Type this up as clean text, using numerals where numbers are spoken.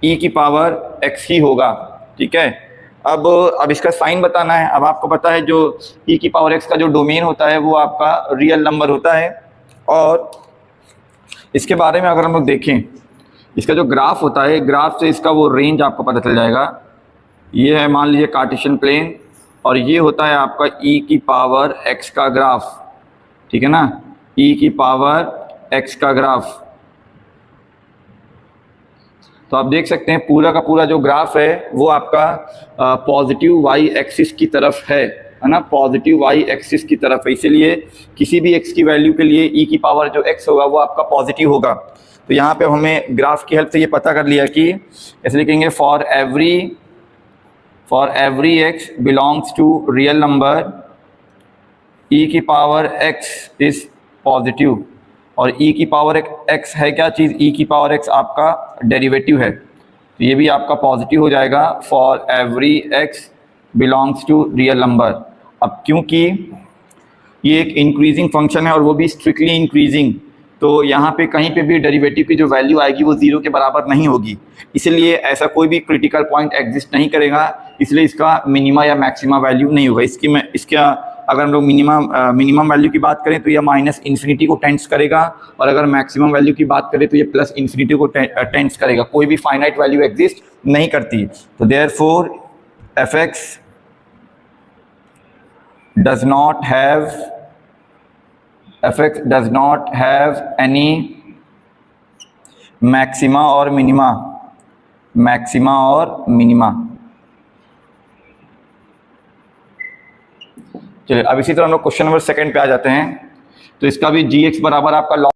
ई की power x ही होगा। ठीक है, अब इसका साइन बताना है। अब आपको पता है जो ई की पावर एक्स का जो डोमेन होता है वो आपका रियल नंबर होता है। और इसके बारे में अगर हम लोग देखें, इसका जो ग्राफ होता है, ग्राफ से इसका वो रेंज आपको पता चल जाएगा। ये है मान लीजिए कार्टेशियन प्लेन, और ये होता है आपका ई की पावर एक्स का ग्राफ। ठीक है ना, ई की पावर एक्स का ग्राफ। तो आप देख सकते हैं पूरा का पूरा जो ग्राफ है वो आपका पॉजिटिव वाई एक्सिस की तरफ है ना, पॉजिटिव वाई एक्सिस की तरफ है। इसीलिए किसी भी एक्स की वैल्यू के लिए ई की पावर जो एक्स होगा वो आपका पॉजिटिव होगा। तो यहाँ पे हमें ग्राफ की हेल्प से ये पता कर लिया कि ऐसे लिखेंगे for every x belongs to real number e की पावर एक्स इज पॉजिटिव। और ई की पावर एक्स है क्या चीज़, ई की पावर एक्स आपका डेरिवेटिव है, तो ये भी आपका पॉजिटिव हो जाएगा for every x belongs to real number. अब क्योंकि ये एक इंक्रीजिंग फंक्शन है और वो भी स्ट्रिक्टली इंक्रीजिंग, तो यहाँ पे कहीं पे भी डेरिवेटिव की जो वैल्यू आएगी वो ज़ीरो के बराबर नहीं होगी, इसलिए ऐसा कोई भी क्रिटिकल पॉइंट एग्जिस्ट नहीं करेगा, इसलिए इसका मिनिमा या मैक्सिमा वैल्यू नहीं होगा। इसका अगर हम लोग मिनिमम वैल्यू की बात करें तो ये माइनस इन्फिनिटी को टेंड्स करेगा, और अगर मैक्सिमम वैल्यू की बात करें तो ये प्लस इन्फिनिटी को टेंड्स करेगा। कोई भी फाइनाइट वैल्यू एग्जिस्ट नहीं करती। तो therefore F x does not have any maxima और मिनिमा। चलिए अब इसी तरह हम लोग क्वेश्चन नंबर 2 पे आ जाते हैं। तो इसका भी जी एक्स बराबर आपका